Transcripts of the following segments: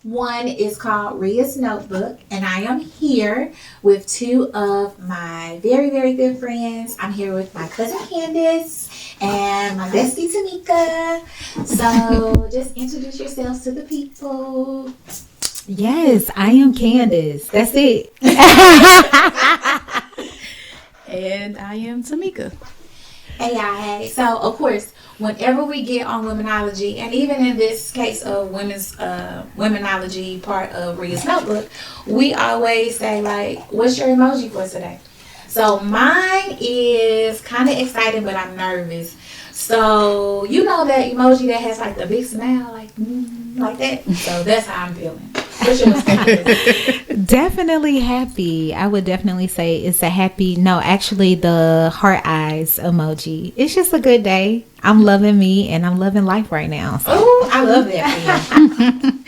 One is called Ria's Notebook, and I am here with two of my very, very good friends. I'm here with my cousin Candace and my bestie Tamika. So just introduce yourselves to the people. Yes, I am Candace. That's it. And I am Tamika. Hey. So, of course, whenever we get on Womanology, and even in this case of Womanology part of Ria's Notebook, we always say, like, what's your emoji for today? So, mine is kind of excited, but I'm nervous. So, you know that emoji that has, like, the big smile, like that? So, that's how I'm feeling. What's yours? Definitely happy. I would definitely say it's a happy, actually the heart eyes emoji. It's just a good day. I'm loving me and I'm loving life right now. So. Oh, I love that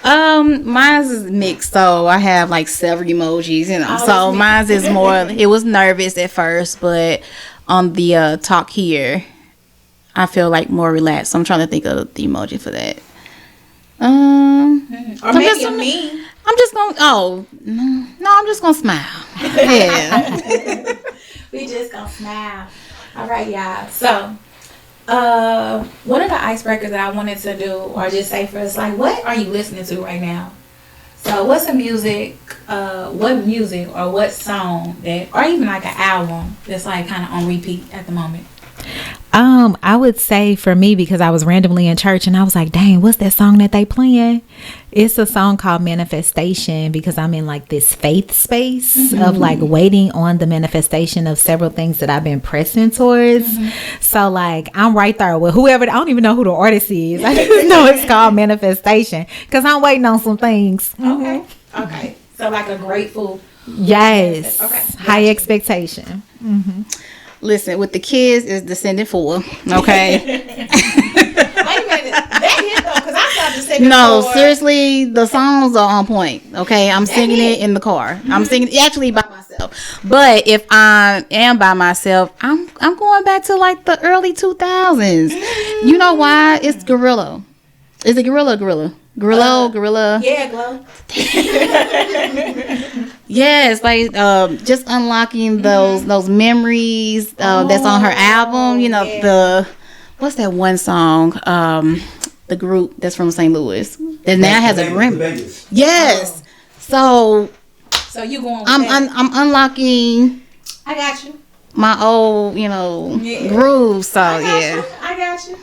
for you. Mine's is mixed, so I have like several emojis, so mine's is more, it was nervous at first, but on the talk here, I feel like more relaxed. So I'm trying to think of the emoji for that. Or maybe me. I'm just gonna. I'm just gonna smile. Yeah. We just gonna smile. All right, y'all. So, one of the icebreakers that I wanted to do, or just say for us, like, what are you listening to right now? So, what's some music? What music or what song that, or even like an album that's like kind of on repeat at the moment? I would say for me, because I was randomly in church and I was like, dang, what's that song that they playing? It's a song called Manifestation, because I'm in like this faith space of like waiting on the manifestation of several things that I've been pressing towards. So like I'm right there with whoever. I don't even know who the artist is. I just know it's called Manifestation because I'm waiting on some things. Okay. So like a grateful. Yes. Okay. High expectation. Listen, with the kids is Descendant 4. Okay. Wait a minute. That hit though, because I started Descendant 4. No, seriously, the songs are on point. Okay, I'm singing it in the car. I'm singing it actually by myself. But if I am by myself, I'm going back to like the early 2000s. You know why? It's Gorilla. Is it Gorilla? Gorilla. Yeah, Glow. Yes, like just unlocking those memories that's on her album. You know, what's that one song? The group that's from St. Louis that now has a Grammy. Yes. So you going with I'm unlocking. I got you. My old, groove. So I got you.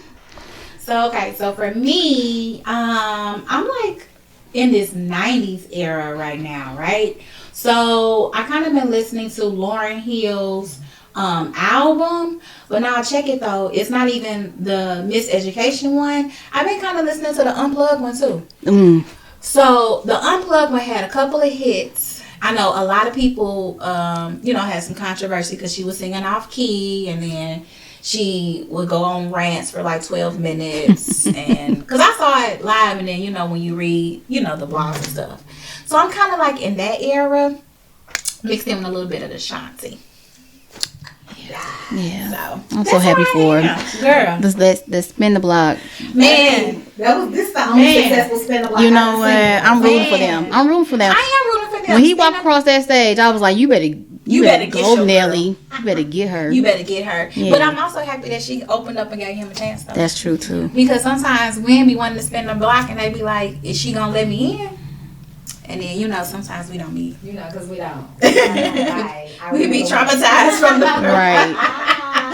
So okay, so for me, I'm like in this 90s era right now, right? So I kind of been listening to Lauryn Hill's album, but now check it though, it's not even the Miseducation one. I've been kind of listening to the Unplugged one too. So the Unplugged one had a couple of hits. I know a lot of people, had some controversy because she was singing off key, and then she would go on rants for like 12 minutes. And because I saw it live, and then, when you read, the blogs and stuff. So I'm kind of like in that era, mixed in with a little bit of the Shanti. Yeah. So I'm so happy for her. Girl. Let's spin the block. Man, this the only successful spin the block. You know what? I'm rooting for them. I am rooting for them. When he walked across that stage, I was like, you better go, Nelly. You better get her. Yeah. But I'm also happy that she opened up and gave him a chance, though. That's true, too. Because sometimes men be wanting to spin the block, and they be like, is she going to let me in? And then, sometimes we don't be. Because we don't. We be traumatized from the right. I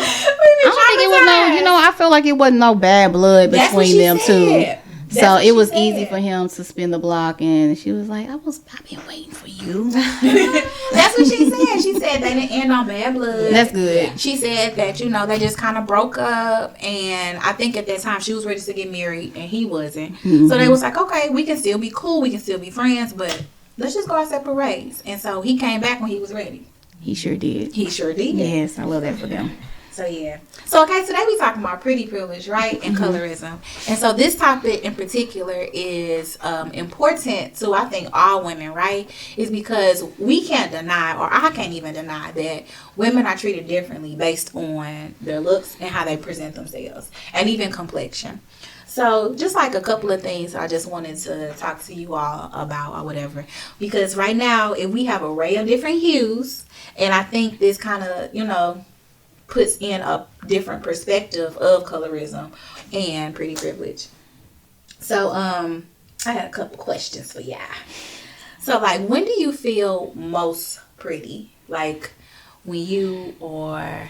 don't think it was I feel like it wasn't no bad blood between them two. So it was easy for him to spin the block, and she was like, I've been waiting for you. That's what she said. She said they didn't end on bad blood. That's good. She said that, they just kind of broke up, and I think at that time she was ready to get married, and he wasn't. So they was like, okay, we can still be cool, we can still be friends, but let's just go our separate ways. And so he came back when he was ready. He sure did. Yes, I love that for them. So yeah. So okay, today we talking about pretty privilege, right, and colorism. And so this topic in particular is important to, I think, all women, right? Is because we can't deny, or I can't even deny, that women are treated differently based on their looks and how they present themselves, and even complexion. So just like a couple of things I just wanted to talk to you all about, or whatever, because right now if we have an array of different hues, and I think this kind of, puts in a different perspective of colorism and pretty privilege. So I had a couple questions for y'all. So like, when do you feel most pretty? Like when you are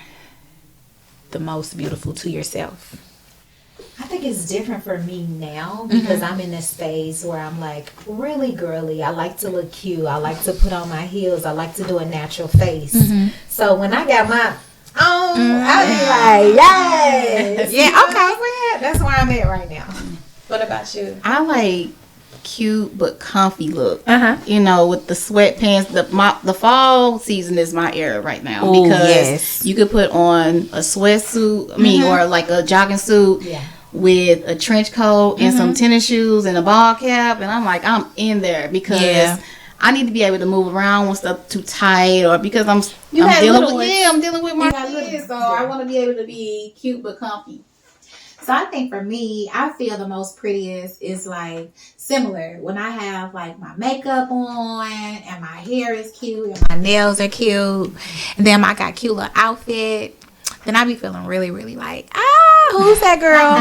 the most beautiful to yourself? I think it's different for me now because I'm in this phase where I'm like really girly. I like to look cute. I like to put on my heels. I like to do a natural face. So when I got my I'll be like, yes. Yeah, okay. That's where I'm at right now. What about you? I like cute but comfy look. Uh-huh. With the sweatpants. The fall season is my era right now. Ooh, because yes. you could put on a sweatsuit, or like a jogging suit. Yeah. With a trench coat and some tennis shoes and a ball cap, and I'm like, I'm in there because I need to be able to move around when stuff too tight, or because I'm dealing with my kids, so I want to be able to be cute but comfy. So I think for me, I feel the most prettiest is like similar when I have like my makeup on and my hair is cute and my nails are cute, and then I got cute little outfit. Then I be feeling really, really like, who's that girl?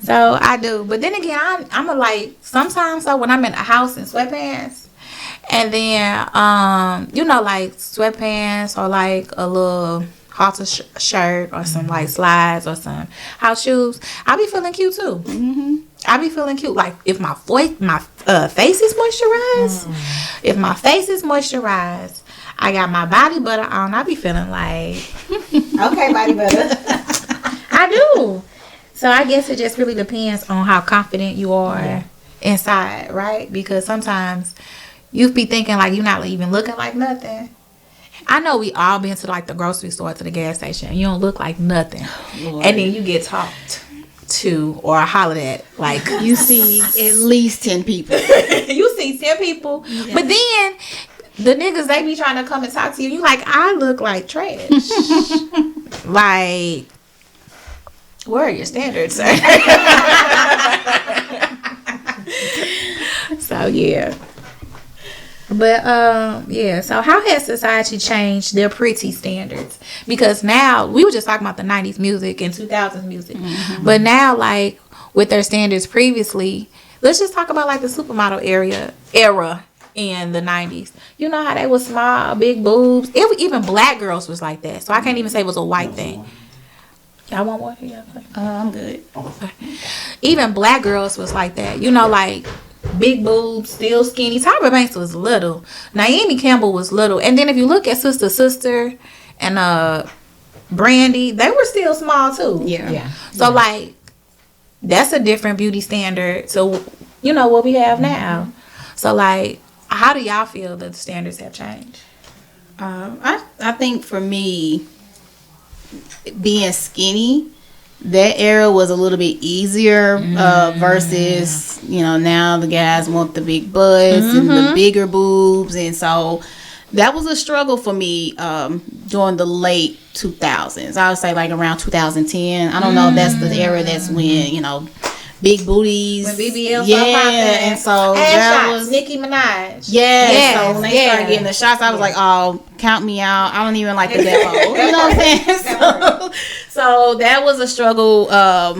So I do. But then again, I'm a like, sometimes so when I'm in a house in sweatpants, and then, like sweatpants or like a little halter shirt or some like slides or some house shoes, I be feeling cute too. I be feeling cute. Like if my face is moisturized, I got my body butter on, I be feeling like, okay, body butter. I do. So I guess it just really depends on how confident you are inside, right? Because sometimes you be thinking like you're not even looking like nothing. I know we all been to like the grocery store, to the gas station, and you don't look like nothing. Lord. And then you get talked to or hollered at, like you see at least 10 people. You see 10 people. Yeah. But then the niggas, they be trying to come and talk to you. You like, I look like trash. Like, where are your standards, sir? So, yeah. But, so how has society changed their pretty standards? Because now, we were just talking about the 90s music and 2000s music. But now, like, with their standards previously, let's just talk about, like, the supermodel era in the 90s. You know how they was small, big boobs. Even black girls was like that. So I can't even say it was a white thing. Y'all want water? I'm good. Okay. Even black girls was like that. Like big boobs, still skinny. Tyra Banks was little. Naomi Campbell was little. And then if you look at Sister and Brandy, they were still small too. Yeah. So like, that's a different beauty standard. So what we have now. So like, how do y'all feel that the standards have changed? I think for me, being skinny, that era was a little bit easier versus, now the guys want the big butts and the bigger boobs. And so that was a struggle for me during the late 2000s. I would say like around 2010. I don't know if that's the era that's when, big booties. When BBL and so that was Nicki Minaj. So when they started getting the shots, I was like, oh, count me out. I don't even like the demo. You know what I'm saying? So that was a struggle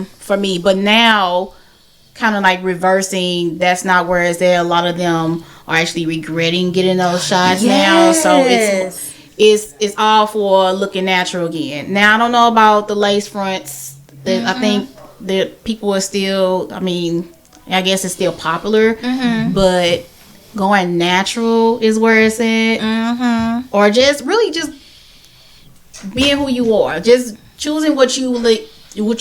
for me. But now, kind of like reversing, that's not where it's at. A lot of them are actually regretting getting those shots now. So it's all for looking natural again. Now, I don't know about the lace fronts. I think that people are still, I guess it's still popular, but going natural is where it's at. Or just really just being who you are. Just choosing what you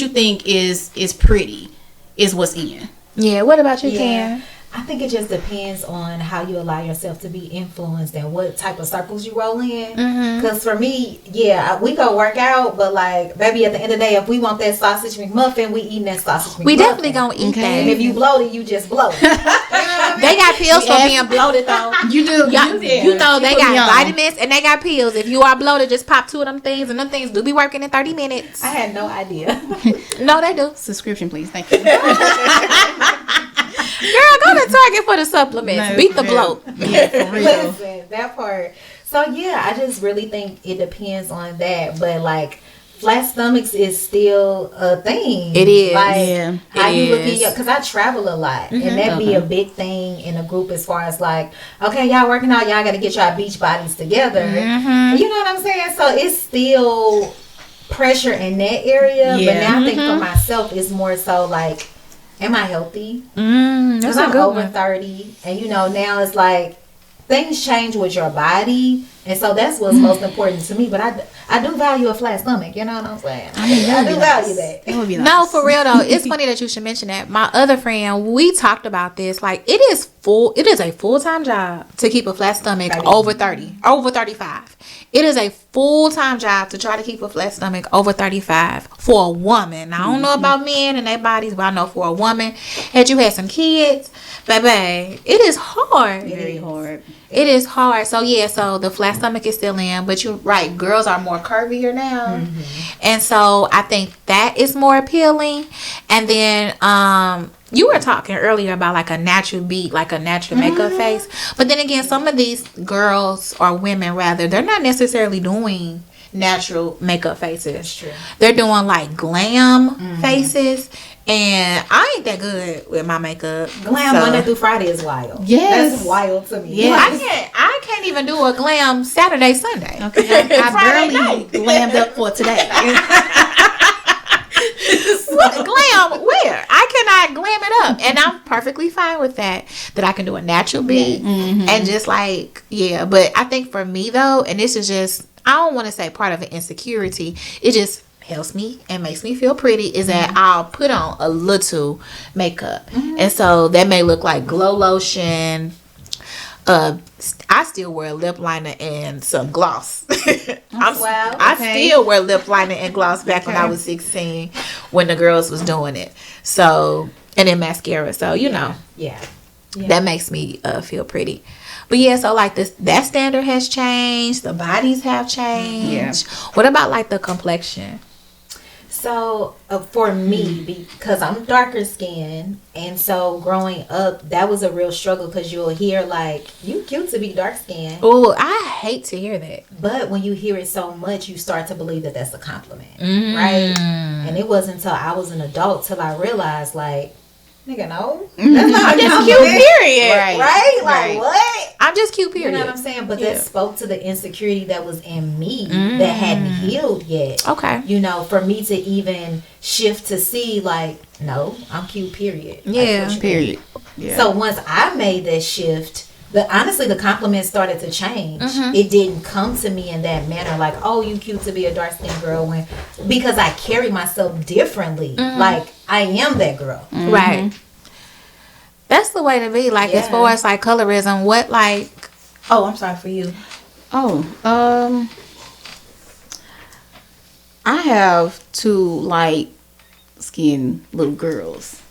think is pretty is what's in. Yeah, what about you, Ken? I think it just depends on how you allow yourself to be influenced and what type of circles you roll in. Because for me, yeah, we go work out, but like, baby, at the end of the day, if we want that sausage McMuffin, we eating that sausage McMuffin. We definitely gonna eat that. And if you bloated, you just bloated. You know what I mean? They got pills for being bloated though. You do. You know they got young. vitamins and they got pills. If you are bloated, just pop 2 of them things, and them things do be working in 30 minutes. I had no idea. No, they do. Subscription, please. Thank you. Girl, go to Target for the supplements. No, Beat the for bloat. Yeah, for real. Listen, that part. So yeah, I just really think it depends on that. But like, flat stomachs is still a thing. It is. Like, Yeah, how it you look at is. your, because I travel a lot, and that be a big thing in a group as far as like, okay, y'all working out, y'all got to get y'all beach bodies together. You know what I'm saying? So it's still pressure in that area. Yeah. But now I think for myself, it's more so like, am I healthy? That's Because a I'm good over one. 30, and you know, now it's like things change with your body, and so that's what's most important to me. But I do value a flat stomach. You know what I'm saying? I do value that. That would be nice. No, for real though. It's funny that you should mention that. My other friend, we talked about this. Like, it is a full-time job to keep a flat stomach over 30, over 35. It is a full-time job to try to keep a flat stomach over 35 for a woman. Now, I don't know about men and their bodies, but I know for a woman, had you had some kids, baby, it is hard. Very hard. It is hard. So yeah, so the flat stomach is still in, but you're right, girls are more curvier now. And so I think that is more appealing. And then you were talking earlier about like a natural beat, like a natural makeup face. But then again, some of these girls or women rather, they're not necessarily doing natural makeup faces. That's true. They're doing like glam faces. And I ain't that good with my makeup. Glam so- Monday through Friday is wild. Yes. That's wild to me. Yes. I can't even do a glam Saturday, Sunday. Okay. I Friday barely night. glammed up for today. What glam? Where? I cannot glam it up, and I'm perfectly fine with that. That I can do a natural beat and just like But I think for me though, and this is just I don't want to say part of an insecurity. It just helps me and makes me feel pretty is that I'll put on a little makeup, and so that may look like glow lotion. I still wear lip liner and some gloss. Wow, I okay. still wear lip liner and gloss back when I was 16 when the girls was doing it. So, and then mascara. So, you know, Yeah. that makes me feel pretty. But yeah, so like that standard has changed. The bodies have changed. What about like the complexion? So for me, because I'm darker skinned, and so growing up, that was a real struggle because you'll hear like, you cute to be dark skinned. Oh, I hate to hear that. But when you hear it so much, you start to believe that that's a compliment, right? And it wasn't until I was an adult till I realized like, nigga, no. That's not I'm a just cute, compliment. period. Right? Like, what? I'm just cute, period. You know what I'm saying? But Yeah. that spoke to the insecurity that was in me that hadn't healed yet. Okay. You know, for me to even shift to see, like, no, I'm cute, period. Like, Yeah. what you Period. mean? So once I made that shift, honestly, the compliments started to change. It didn't come to me in that manner, like, oh, you cute to be a dark-skinned girl, because I carry myself differently. Like, I am that girl. Right. That's the way to be. Like, as Yeah. far as like colorism, what like. Oh, I'm sorry for you. I have 2 light skinned little girls.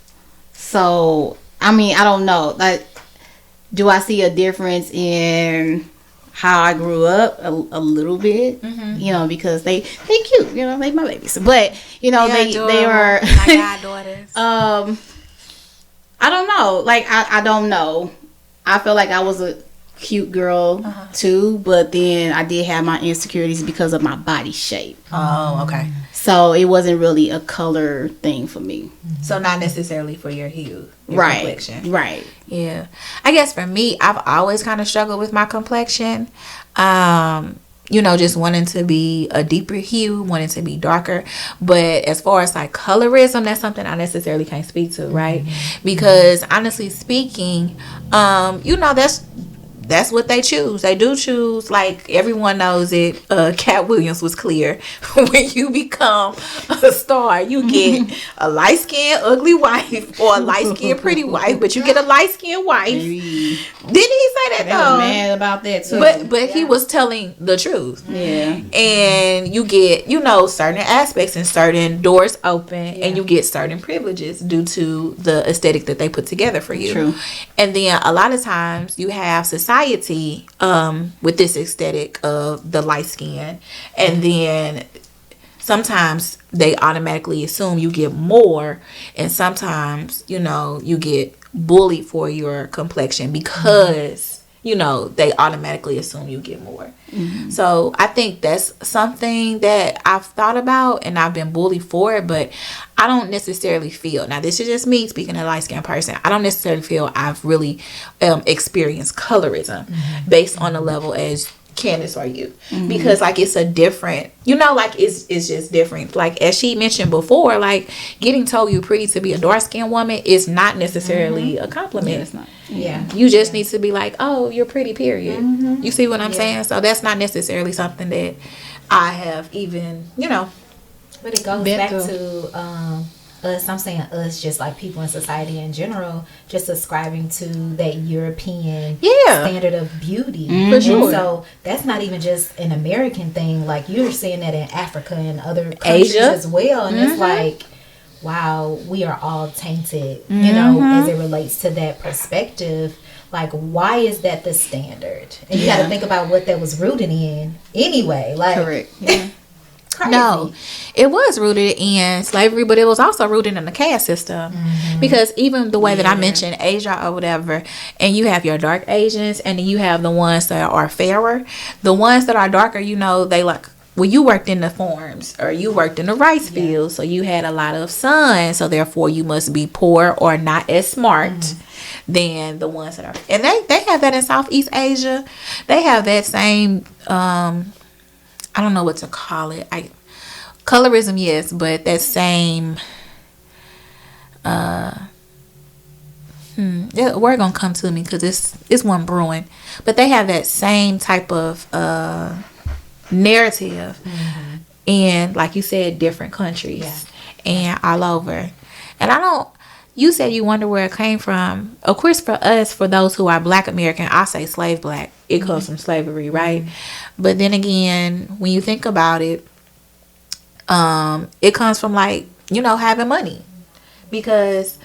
So, I mean, I don't know. Like, do I see a difference in how I grew up? A little bit, you know, because they cute, you know, they my babies. But, you know, they are my goddaughters. I don't know. Like, I don't know. I feel like I was a cute girl too, but then I did have my insecurities because of my body shape. Oh, okay. So it wasn't really a color thing for me. So not necessarily for your hue, your Right. complexion. Right. Yeah. I guess for me, I've always kind of struggled with my complexion. You know, just wanting to be a deeper hue, wanting to be darker. But as far as like colorism, that's something I necessarily can't speak to, right? Because honestly speaking, you know, that's what they choose. They do choose, like everyone knows it. Cat Williams was clear. When you become a star, you get a light skinned ugly wife or a light skinned pretty wife, but you get a light skinned wife. Didn't he say that They though? was mad about that too. But he was telling the truth. Yeah. And you get, certain aspects and certain doors open, and you get certain privileges due to the aesthetic that they put together for you. True. And then a lot of times you have society with this aesthetic of the light skin, and then sometimes they automatically assume you get more, and sometimes you get bullied for your complexion because they automatically assume you get more. So I think that's something that I've thought about, and I've been bullied for it, but I don't necessarily feel, now this is just me speaking as a light-skinned person, I don't necessarily feel I've really experienced colorism based on the level as Candace or you, because like it's a different, it's just different. Like as she mentioned before, like getting told you're pretty to be a dark-skinned woman is not necessarily a compliment. Yeah, it's not. Yeah. You just need to be like, oh, you're pretty, period. You see what I'm saying? So that's not necessarily something that I have even, But it goes back to us. I'm saying us, just like people in society in general, just ascribing to that European standard of beauty. For sure. And so that's not even just an American thing. Like you're seeing that in Africa and other countries Asia as well. And it's like, wow, we are all tainted, as it relates to that perspective. Like, why is that the standard? And you got to think about what that was rooted in anyway. Like, Correct. Yeah. crazy. No, it was rooted in slavery, but it was also rooted in the caste system. Because even the way that I mentioned Asia or whatever, and you have your dark Asians, and then you have the ones that are fairer. The ones that are darker, they like, well, you worked in the farms or you worked in the rice fields, so you had a lot of sun, so therefore you must be poor or not as smart than the ones that are. And they have that in Southeast Asia. They have that same I don't know what to call it. Colorism, yes, but that same word gonna come to me because it's one brewing. But they have that same type of narrative in, like you said, different countries and all over. And you said you wonder where it came from. Of course, for us, for those who are Black American, I say slave Black. It comes from slavery, right? But then again, when you think about it, it comes from having money. Because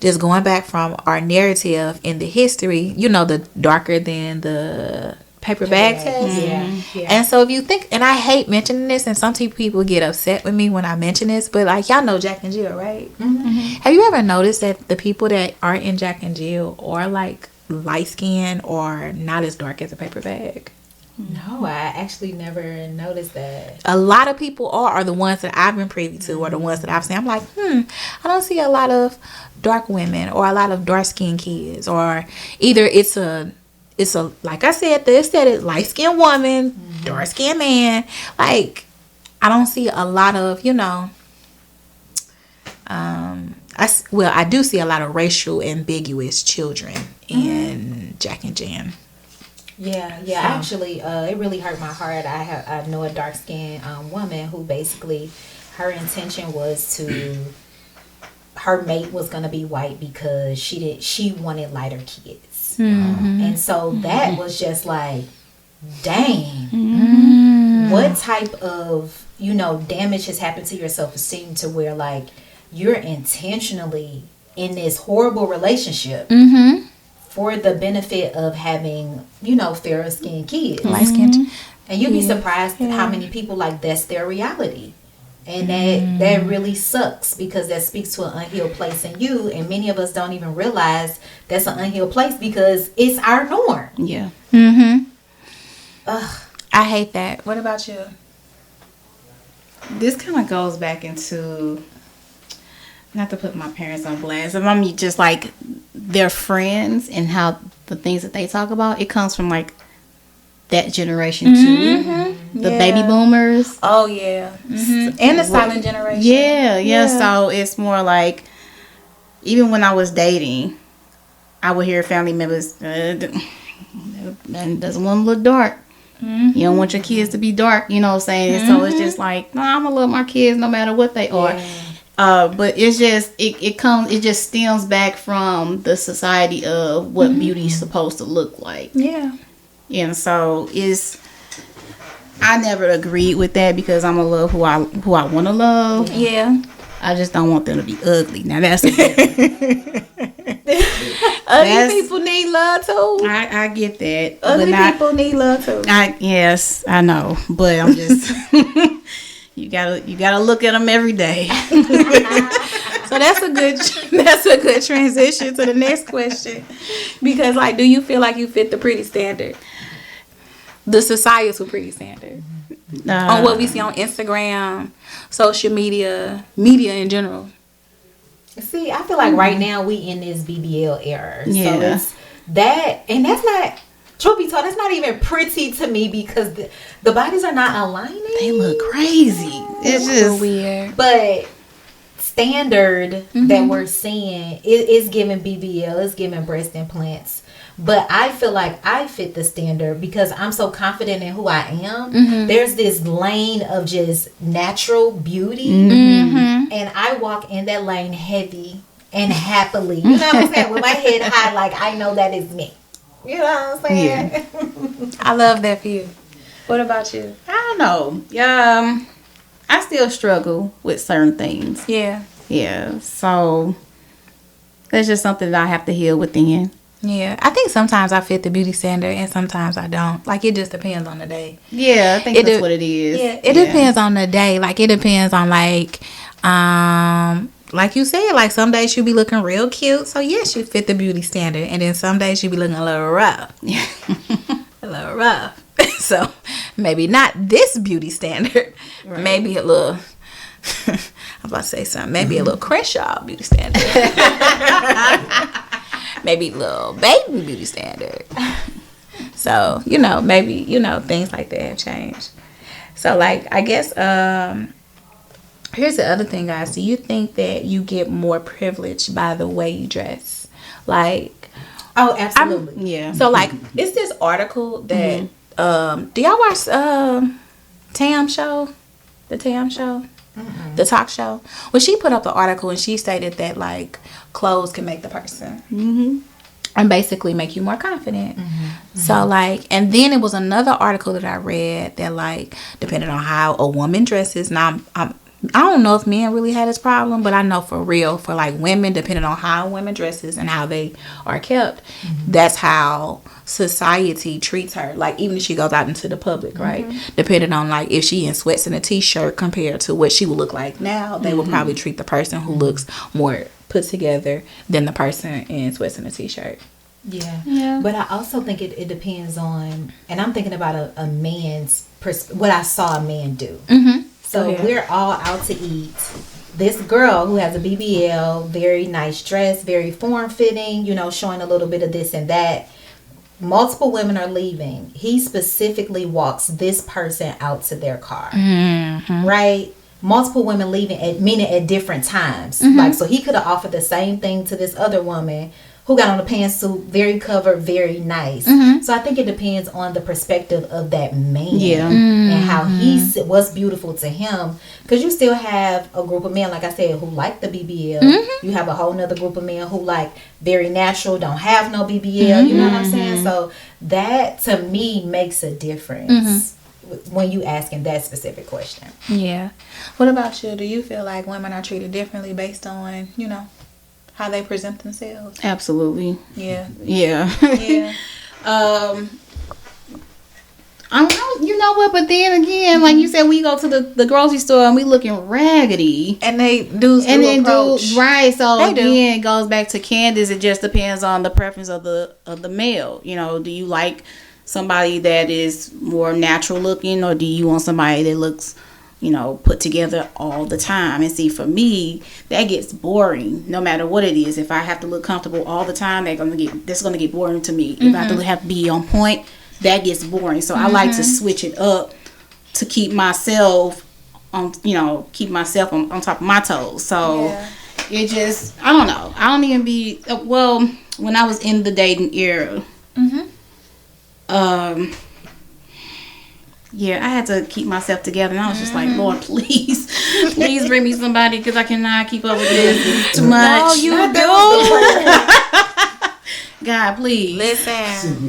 just going back from our narrative in the history, the darker than the paper bag test. And so if you think, and I hate mentioning this, and some people get upset with me when I mention this, but like y'all know Jack and Jill, right? Have you ever noticed that the people that are in Jack and Jill are like light skinned or not as dark as a paper bag? No, I actually never noticed that. A lot of people are the ones that I've been privy to, or the ones that I've seen. I'm like, I don't see a lot of dark women or a lot of dark skinned kids, or either it's a like I said, the aesthetic light skinned woman, dark skinned man. Like I don't see a lot of I do see a lot of racial ambiguous children in Jack and Jan. Actually, it really hurt my heart. I know a dark skinned woman who basically her intention was her mate was gonna be white because she wanted lighter kids. And so that was just like, dang, what type of damage has happened to your self-esteem to where like you're intentionally in this horrible relationship for the benefit of having fairer skinned kids, Light skinned. and you'd be surprised at how many people like that's their reality. And that really sucks because that speaks to an unhealed place in you. And many of us don't even realize that's an unhealed place because it's our norm. Yeah. Ugh. I hate that. What about you? This kind of goes back into, not to put my parents on blast, but I'm just like their friends and how the things that they talk about, it comes from like that generation too. The baby boomers. Oh yeah. And the silent generation. Yeah. So it's more like, even when I was dating, I would hear family members, that doesn't want to look dark. You don't want your kids to be dark, you know what I'm saying? So it's just like, no, I'm gonna love my kids no matter what they are. But it's just it just stems back from the society of what beauty's supposed to look like. And so I never agreed with that because I'm gonna love who I want to love. I just don't want them to be ugly. Now that's ugly people need love too. I get that. Ugly people need love too. Yes, I know, but I'm just you gotta look at them every day. So that's a good transition to the next question, because like, do you feel like you fit the pretty standard, the societal pretty standard, on what we see on Instagram, social media in general? See, I feel like right now we in this BBL era. So Yeah. it's that, and that's not, truth be told, that's not even pretty to me because the bodies are not aligning. They look crazy. It's just weird. But standard that we're seeing is giving BBL, is giving breast implants. But I feel like I fit the standard because I'm so confident in who I am. There's this lane of just natural beauty. And I walk in that lane heavy and happily. You know what I'm saying? With my head high, like I know that is me. You know what I'm saying? Yeah. I love that for you. What about you? I don't know. I still struggle with certain things. Yeah. So that's just something that I have to heal within. Yeah, I think sometimes I fit the beauty standard and sometimes I don't. Like, it just depends on the day. Yeah, I think that's what it is. Yeah, it depends on the day. Like, it depends on, like you said, like, some days you be looking real cute. So, yes, you fit the beauty standard. And then some days you be looking a little rough. A little rough. So, maybe not this beauty standard. Right. Maybe a little... I'm about to say something. Maybe a little Crenshaw beauty standard. Maybe little baby beauty standard. So, maybe, things like that have changed. So, like, I guess, here's the other thing, guys. Do you think that you get more privilege by the way you dress? Like, oh, absolutely. Yeah. So, like, it's this article that, do y'all watch, Tam show? The Tam show? The talk show. Well, she put up the article and she stated that, like, clothes can make the person and basically make you more confident. So, like, and then it was another article that I read that, like, depending on how a woman dresses. Now, I don't know if men really had this problem, but I know for real, for like women, depending on how women dresses and how they are kept, that's how society treats her. Like, even if she goes out into the public, right? Depending on, like, if she in sweats and a t-shirt compared to what she would look like now, they would probably treat the person who looks more put together than the person in sweats and a t-shirt. Yeah. But I also think it depends on, and I'm thinking about a man's what I saw a man do. So we're all out to eat. This girl who has a BBL, very nice dress, very form-fitting, showing a little bit of this and that. Multiple women are leaving. He specifically walks this person out to their car. Right? Multiple women leaving, meaning at different times. Like, so he could have offered the same thing to this other woman who got on a pantsuit, very covered, very nice. So I think it depends on the perspective of that man and how what's beautiful to him. Because you still have a group of men, like I said, who like the BBL. You have a whole nother group of men who like very natural, don't have no BBL. You know what I'm saying? So that, to me, makes a difference when you asking that specific question. Yeah. What about you? Do you feel like women are treated differently based on, how they present themselves? Absolutely. Yeah. You know what? But then again, like you said, we go to the grocery store and we looking raggedy, and they do right. So again, it goes back to Candace. It just depends on the preference of the male. Do you like somebody that is more natural looking, or do you want somebody that looks, put together all the time? And see, for me, that gets boring no matter what it is. If I have to look comfortable all the time, that's gonna get boring to me. If I have to be on point, that gets boring. So I like to switch it up to keep myself on top of my toes. So it just, I don't know. I don't even be, when I was in the dating era, yeah, I had to keep myself together, and I was just like, Lord, please, please bring me somebody, because I cannot keep up with this. It's too much. No, you do. God, please. Listen.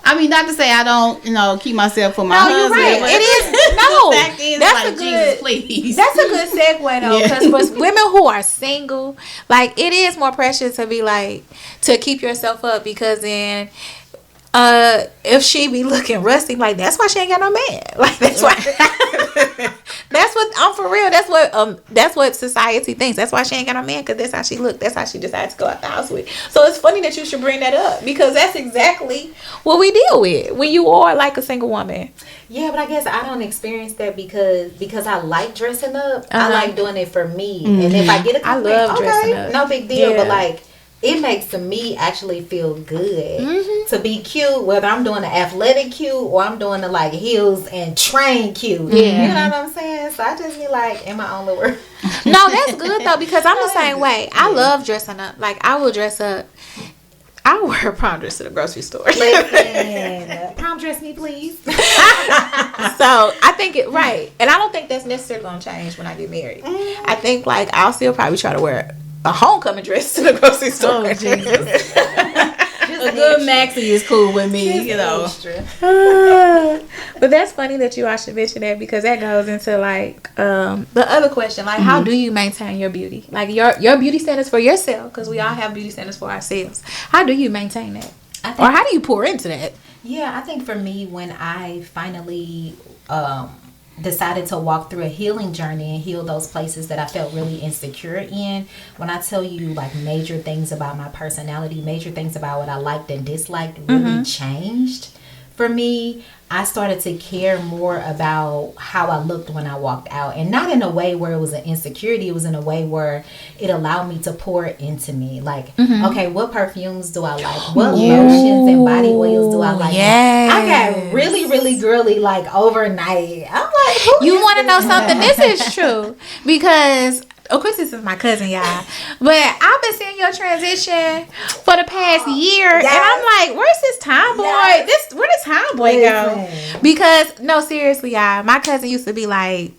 I mean, not to say I don't, keep myself for my No, husband. you're right. But It is. No, the fact is, that's like, a good. Jesus, please. That's a good segue though, because for women who are single, like it is more precious to be like to keep yourself up, because then. If she be looking rusty, like that's why she ain't got no man. Like that's why. That's what I'm for real. That's what society thinks. That's why she ain't got no man, because that's how she look. That's how she decides to go out the house with. So it's funny that you should bring that up, because that's exactly what we deal with when you are like a single woman. Yeah, but I guess I don't experience that because I like dressing up. I like doing it for me, and if I get a I compliment, love dressing up. no big deal. Yeah. But like, it makes me actually feel good to be cute, whether I'm doing the athletic cute or I'm doing the like heels and train cute. Yeah. You know what I'm saying? So I just be like, in my own little world. No, that's good though, because I'm the same way. I love dressing up. Like I will dress up. I wear a prom dress to the grocery store. Listen, prom dress me, please. So I think it right, and I don't think that's necessarily gonna change when I get married. I think like I'll still probably try to wear a homecoming dress to the grocery store. Oh, Jesus. A good maxi is cool with me, But that's funny that you all should mention that, because that goes into like the other question, like how do you maintain your beauty, like your beauty standards for yourself, because we all have beauty standards for ourselves. How do you maintain that, or how do you pour into that? Yeah, I think for me, when I finally decided to walk through a healing journey and heal those places that I felt really insecure in, when I tell you like major things about my personality, major things about what I liked and disliked really changed for me. I started to care more about how I looked when I walked out, and not in a way where it was an insecurity. It was in a way where it allowed me to pour into me. Like, okay, what perfumes do I like? What lotions and body oils do I like? Yes. I got really, really girly like overnight. I'm like, who You is want to this know guy? something? This is true, because of course this is my cousin, y'all, but I've been seeing your transition for the past year, and I'm like, where's this tomboy? Where does tomboy go? Listen. Because no, seriously, y'all, my cousin used to be like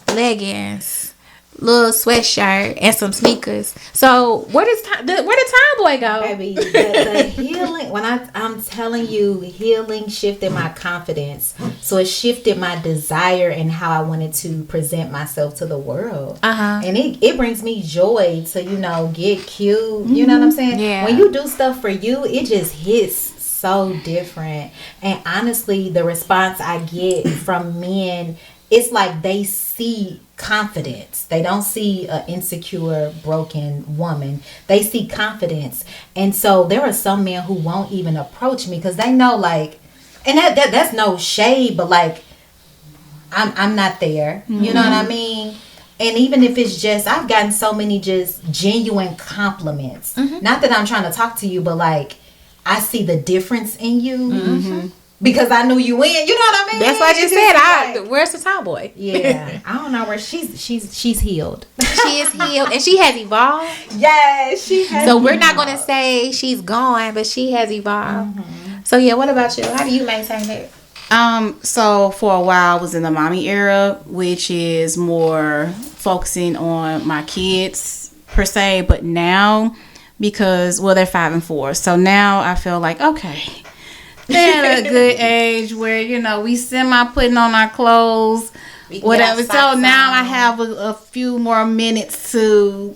leggings, little sweatshirt, and some sneakers. So where did tomboy go? Baby, the healing, when I'm telling you, healing shifted my confidence. So it shifted my desire and how I wanted to present myself to the world. And it brings me joy to, get cute. You know what I'm saying? Yeah. When you do stuff for you, it just hits so different. And honestly, the response I get from men, it's like they see confidence. They don't see an insecure, broken woman. They see confidence. And so there are some men who won't even approach me because they know, like, and that's no shade, but like, I'm not there. You know what I mean? And even if it's just, I've gotten so many just genuine compliments. Not that I'm trying to talk to you, but like, I see the difference in you. Because I knew you in, you know what I mean? That's what I just said. Where's the tomboy? Yeah, I don't know where she's healed. She is healed, and she has evolved. Yes, she has. So we're not gonna say she's gone, but she has evolved. So yeah, what about you? How do you maintain that? So for a while I was in the mommy era, which is more focusing on my kids per se, but now because they're 5 and 4, so now I feel like okay, they're at a good age where we semi putting on our clothes, whatever. So now I have a few more minutes to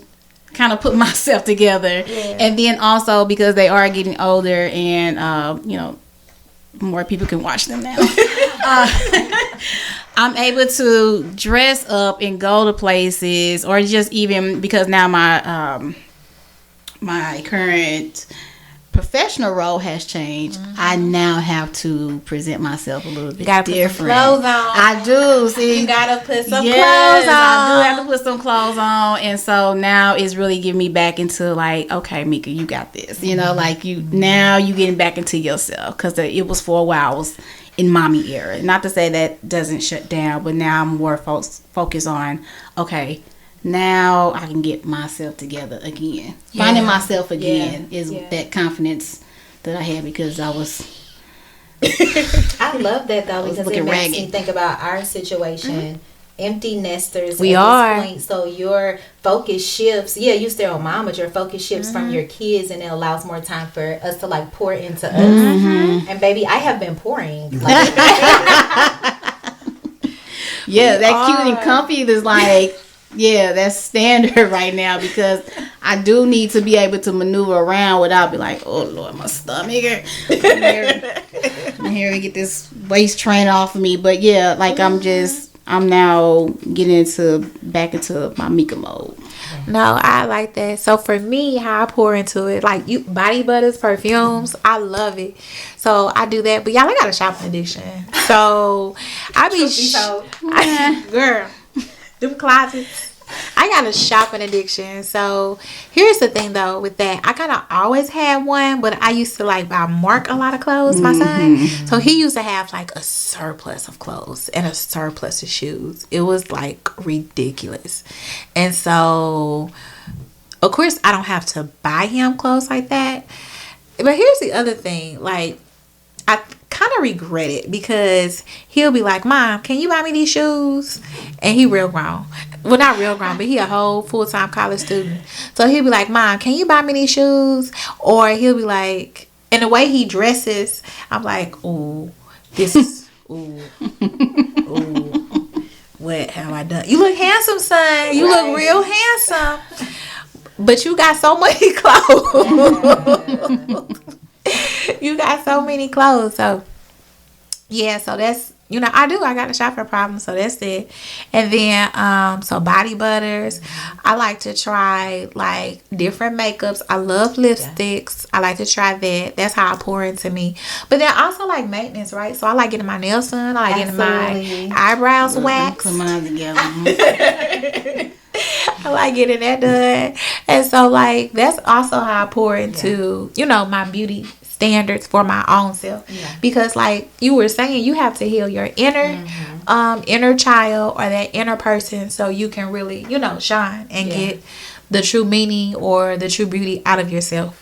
kind of put myself together, and then also because they are getting older and more people can watch them now. I'm able to dress up and go to places, or just even because now my current professional role has changed. I now have to present myself a little bit different. Clothes on. I do. See, You gotta put some yes, clothes on. I do have to put some clothes on, and so now it's really getting me back into like, okay, Mika, you got this. Like you getting back into yourself, because it was for a while I was in mommy era. Not to say that doesn't shut down, but now I'm more focused on, okay, now I can get myself together again. Finding myself again is that confidence that I had, because I was. I love that though, because it makes me think about our situation. Empty nesters. We are. This point, so your focus shifts. Yeah, you stay on mom, but your focus shifts from your kids, and it allows more time for us to like pour into us. And baby, I have been pouring. Like, that cute and comfy is like, that's standard right now, because I do need to be able to maneuver around without be like, oh Lord, my stomach. I'm here to get this waist train off of me. But yeah, like I'm now getting back into my Mika mode. No, I like that. So for me, how I pour into it, like body butters, perfumes, I love it. So I do that. But y'all, I got a shopping addiction. So I be girl, them closets. I got a shopping addiction. So here's the thing though with that. I kind of always had one, but I used to like buy Mark a lot of clothes, my son. So he used to have like a surplus of clothes and a surplus of shoes. It was like ridiculous. And so of course I don't have to buy him clothes like that. But here's the other thing. Like I kind of regret it, because he'll be like, Mom, can you buy me these shoes? And he real grown. Well, not real grown, but he a whole full-time college student. So he'll be like, Mom, can you buy me these shoes? Or he'll be like, and the way he dresses, I'm like, ooh, this is, ooh, what have I done? You look handsome, son. You look real handsome. But you got so many clothes. You got so many clothes. So yeah, so that's, I got a shopping problem, so that's it. And then so body butters, I like to try like different makeups. I love lipsticks. I like to try that. That's how I pour into me. But then also like maintenance, right? So I like getting my nails done. I like getting my eyebrows waxed. Put mine together. I like getting that done. And so like that's also how I pour into my beauty standards for my own self, because like you were saying, you have to heal your inner child, or that inner person, so you can really shine and get the true meaning or the true beauty out of yourself.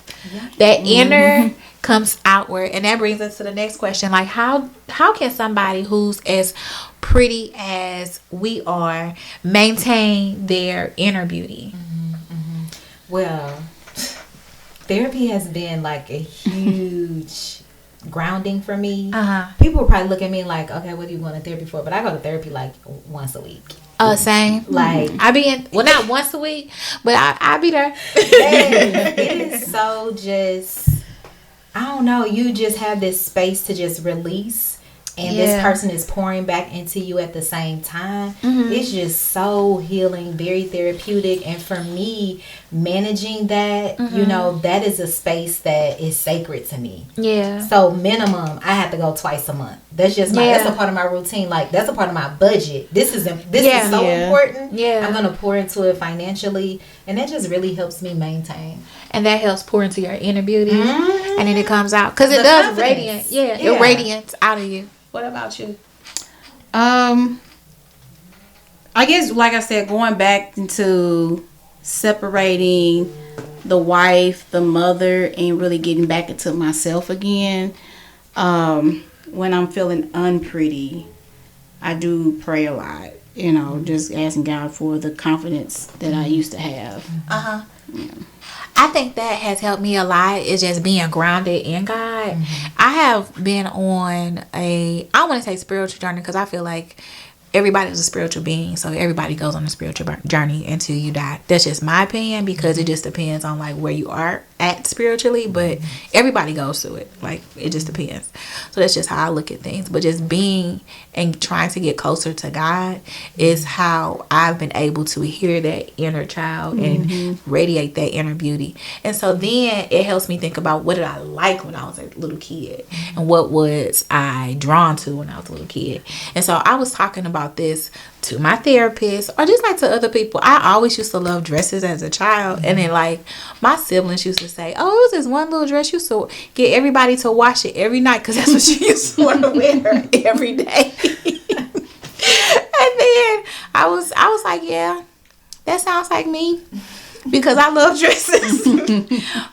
That inner comes outward. And that brings us to the next question, like how can somebody who's as pretty as we are maintain their inner beauty? Well, therapy has been like a huge grounding for me. People will probably look at me like, okay, what do you go to therapy for? But I go to therapy like once a week. Same. Like I be not once a week, but I be there. It is so just, I don't know, you just have this space to just release, and this person is pouring back into you at the same time. It's just so healing, very therapeutic. And for me, managing that, that is a space that is sacred to me. So minimum, I have to go twice a month. That's just that's a part of my routine. Like that's a part of my budget. This is so important. I'm gonna pour into it financially, and that just really helps me maintain. And that helps pour into your inner beauty, and then it comes out, because it does radiate. It radiates out of you. What about you? I guess, like I said, going back into separating the wife, the mother, and really getting back into myself again. When I'm feeling unpretty, I do pray a lot. Just asking God for the confidence that I used to have. I think that has helped me a lot, is just being grounded in God. I have been on I don't want to say spiritual journey, because I feel like everybody's a spiritual being, so everybody goes on a spiritual journey until you die. That's just my opinion, because it just depends on like where you are at spiritually, but everybody goes through it. Like it just depends. So that's just how I look at things. But just being and trying to get closer to God is how I've been able to hear that inner child and radiate that inner beauty. And so then it helps me think about, what did I like when I was a little kid, and what was I drawn to when I was a little kid. And so I was talking about this to my therapist, or just like to other people. I always used to love dresses as a child, and then like my siblings used to say, oh, it was this one little dress, you used to get everybody to wash it every night, because that's what she used to want to wear every day. And then I was like, yeah, that sounds like me. Because I love dresses.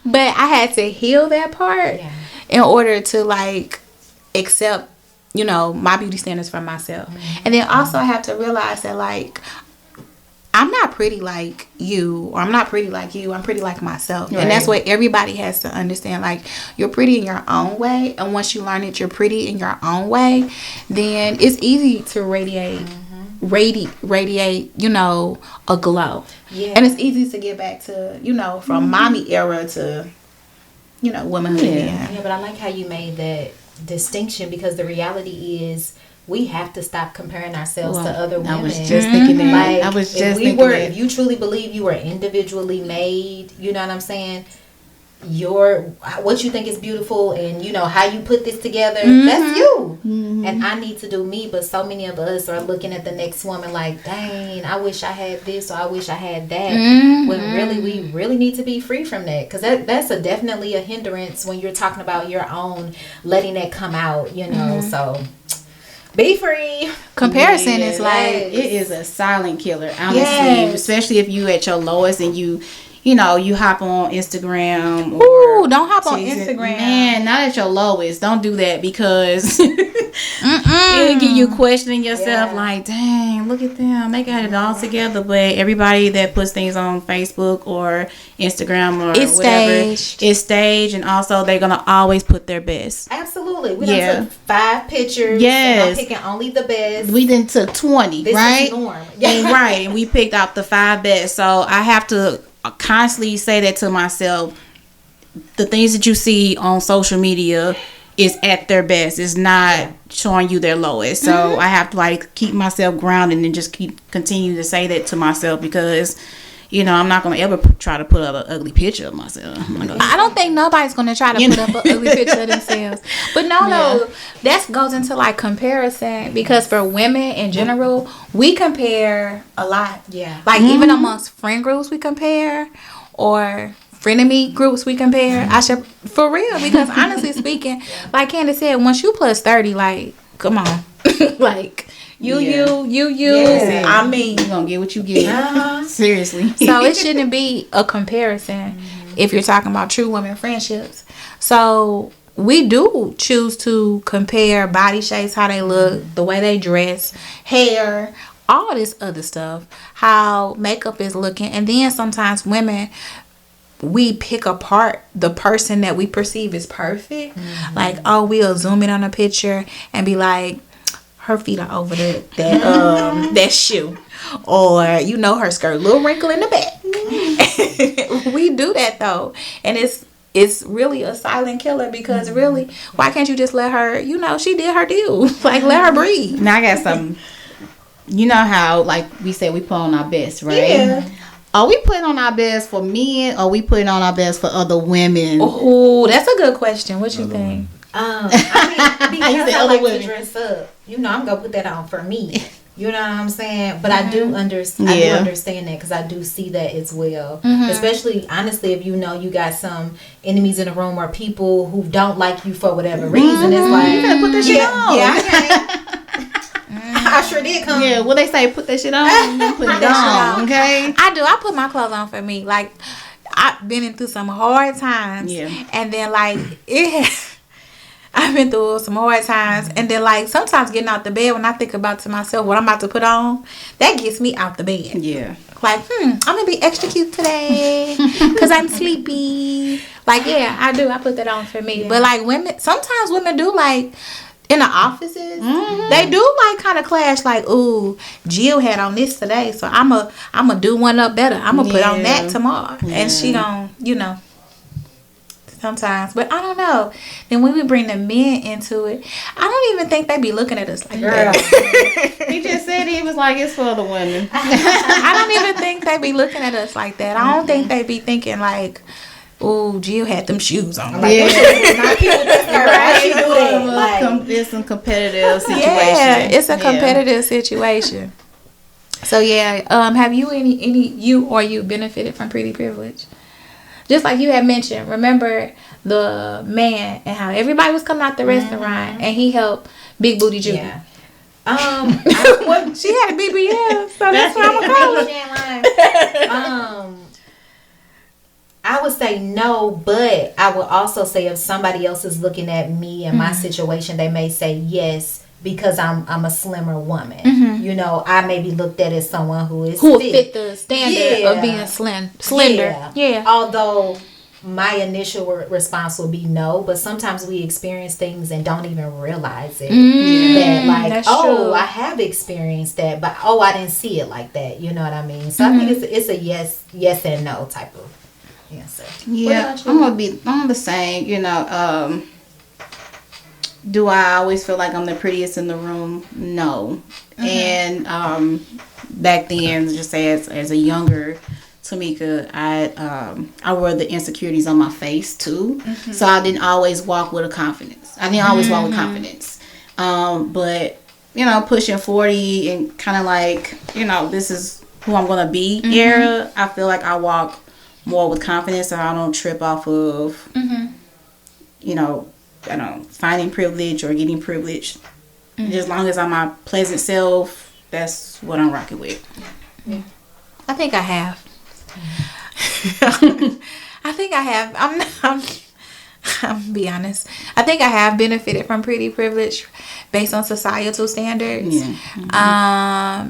But I had to heal that part in order to like accept, you know, my beauty standards for myself. And then also I have to realize that like I'm not pretty like you, or I'm not pretty like you. I'm pretty like myself. Right. And that's what everybody has to understand. Like, you're pretty in your own way. And once you learn that you're pretty in your own way, then it's easy to radiate, you know, a glow. Yeah. And it's easy to get back to, you know, from mommy era to, you know, womanhood. Yeah, but I like how you made that distinction, because the reality is we have to stop comparing ourselves to other women. I was just thinking that. Like, I was just thinking that. If you truly believe you were individually made, you know what I'm saying? What you think is beautiful, and you know how you put this together, that's you. And I need to do me. But so many of us are looking at the next woman like, dang, I wish I had this, or I wish I had that. When really we really need to be free from that, because that's definitely a hindrance when you're talking about your own letting that come out, you know. So be free. Comparison is like, it is a silent killer, honestly. Especially if you at your lowest and you know, you hop on Instagram. Ooh, don't hop on Instagram. Man, not at your lowest. Don't do that, because it'll get you questioning yourself like, dang, look at them. They got it all together. But everybody that puts things on Facebook or Instagram or it's whatever, staged. It's staged. And also they're going to always put their best. Absolutely. We done took 5 pictures. Yes. And I'm picking only the best. We done took 20, this right? Is norm. Right. And we picked out the 5 best. So I have to constantly say that to myself. The things that you see on social media is at their best. It's not showing you their lowest. So I have to like keep myself grounded and just continue to say that to myself, because you know, I'm not going to ever try to put up an ugly picture of myself. I don't think nobody's going to try to put up an ugly picture of themselves. But no, that goes into like comparison, because for women in general, we compare a lot. Yeah. Like even amongst friend groups we compare, or frenemy groups we compare. I should, for real, because honestly speaking, like Candace said, once you plus 30, like, come on. Like, you. Yeah. I mean, you're going to get what you get. Seriously. So it shouldn't be a comparison if you're talking about true women friendships. So we do choose to compare body shapes, how they look, the way they dress, hair, all this other stuff, how makeup is looking. And then sometimes women, we pick apart the person that we perceive as perfect. Like, oh, we'll zoom in on a picture and be like, her feet are over that shoe, or you know, her skirt, little wrinkle in the back. We do that though, and it's really a silent killer, because really, why can't you just let her? You know, she did her deal. Like, let her breathe. Now I got something. You know how, like we said, we put on our best, right? Yeah. Are we putting on our best for men, or are we putting on our best for other women? Oh, that's a good question. What you think? I mean, because I like to dress up, you know, I'm gonna put that on for me. You know what I'm saying? But I do understand that, because I do see that as well. Especially, honestly, if you know you got some enemies in the room, or people who don't like you for whatever reason, it's like, you gotta put that shit on. Yeah, I sure did come. Yeah, what they say, put that shit on, and put it on. Okay, I do. I put my clothes on for me. Like, I've been through some hard times, and then like I've been through some hard times, and then like sometimes getting out the bed, when I think about to myself what I'm about to put on, that gets me out the bed. Yeah. Like, I'm gonna be extra cute today because I'm sleepy. Like, yeah, I do. I put that on for me. But like sometimes women do, like in the offices, they do like kind of clash. Like, ooh, Jill had on this today, so I'm a do one up better. I'm gonna put on that tomorrow, and she gon', you know. Sometimes, but I don't know. Then when we bring the men into it, I don't even think they be looking at us like that. He just said he was like, it's for the women. I don't even think they be looking at us like that. I don't think they be thinking like, "Ooh, Jill had them shoes on." Like, it's some competitive situation. Yeah, it's a competitive situation. So yeah, have you you benefited from pretty privilege? Just like you had mentioned, remember the man and how everybody was coming out the restaurant and he helped Big Booty Judy. Yeah. Well, she had a BBL, so that's what I'm gonna call it. I would say no, but I would also say if somebody else is looking at me and my situation, they may say yes because I'm a slimmer woman. You know, I may be looked at as someone who fit the standard of being slender. Yeah. Although my initial response would be no, but sometimes we experience things and don't even realize it. That like, true. I have experienced that, but I didn't see it like that. You know what I mean? So I think it's a yes and no type of answer. Yeah, I'm the same. You know, do I always feel like I'm the prettiest in the room? No. And back then, just say as a younger Tamika, I wore the insecurities on my face too. So I didn't always walk with a confidence. But you know, pushing 40 and kind of like, you know, this is who I'm gonna be era, I feel like I walk more with confidence and I don't trip off of you know, I don't know, finding privilege or getting privilege. Just as long as I'm my pleasant self, that's what I'm rocking with. I think I have. I'm be honest. I think I have benefited from pretty privilege based on societal standards.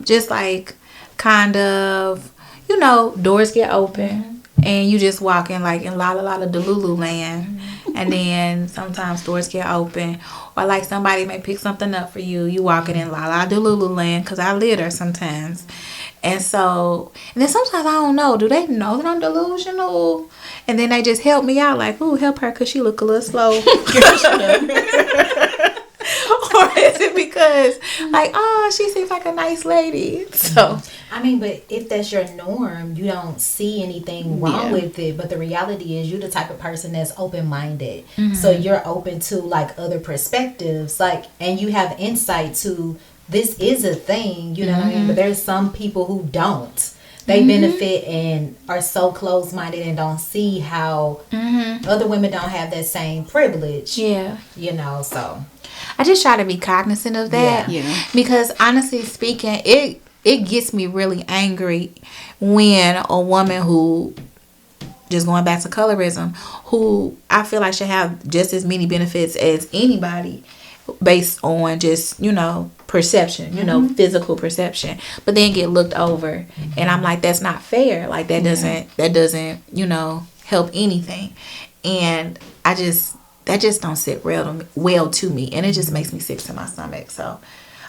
Just like kind of, you know, doors get open and you just walk in like in la Delulu land. And then sometimes doors get open, or like somebody may pick something up for you. You walking in la Delulu land, because I live there sometimes. And so, and then sometimes I don't know, do they know that I'm delusional? And then they just help me out, like, ooh, help her because she look a little slow. Or is it because, like, oh, she seems like a nice lady? So, I mean, but if that's your norm, you don't see anything wrong with it. But the reality is you're the type of person that's open-minded. So you're open to, like, other perspectives, like, and you have insight to this is a thing, you know what I mean? But there's some people who don't. They benefit and are so closed-minded and don't see how other women don't have that same privilege. Yeah. You know, so. I just try to be cognizant of that. Yeah. Because honestly speaking, it gets me really angry when a woman who, just going back to colorism, who I feel like should have just as many benefits as anybody based on just, you know, perception, you know, physical perception, but then get looked over. And I'm like, that's not fair. Like that doesn't, you know, help anything. And that just don't sit well to me. And it just makes me sick to my stomach. So,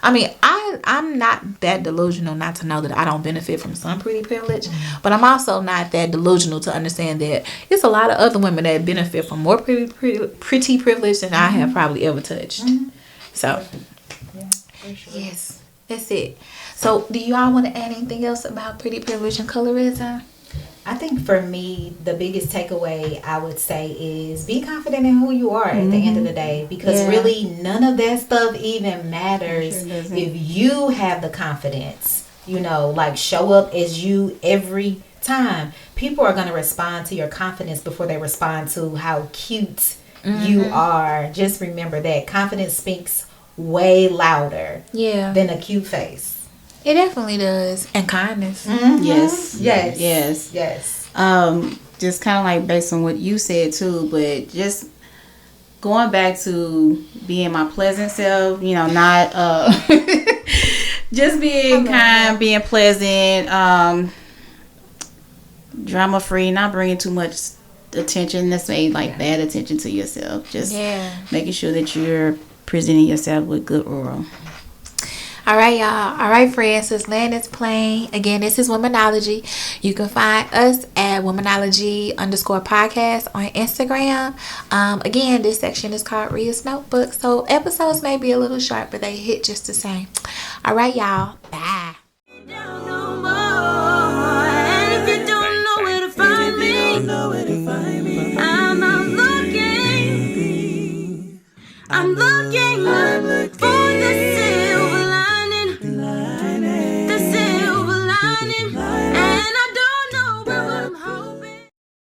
I mean, I'm not that delusional not to know that I don't benefit from some pretty privilege, but I'm also not that delusional to understand that it's a lot of other women that benefit from more pretty privilege than I have probably ever touched. So, yes, that's it. So, do you all want to add anything else about pretty privilege and colorism? I think for me, the biggest takeaway I would say is be confident in who you are at the end of the day, because really none of that stuff even matters if you have the confidence, you know, like show up as you every time. People are going to respond to your confidence before they respond to how cute you are. Just remember that confidence speaks way louder than a cute face. It definitely does. And kindness. Yes. Just kind of like based on what you said too, but just going back to being my pleasant self, you know, not just being kind, being pleasant, drama free, not bringing too much attention, let's say like bad attention to yourself. Just making sure that you're presenting yourself with good oral. All right, y'all. All right, friends. This land is playing. Again, this is Womanology. You can find us at Womanology_podcast on Instagram. Again, this section is called Ria's Notebook. So episodes may be a little short, but they hit just the same. All right, y'all. Bye. I'm looking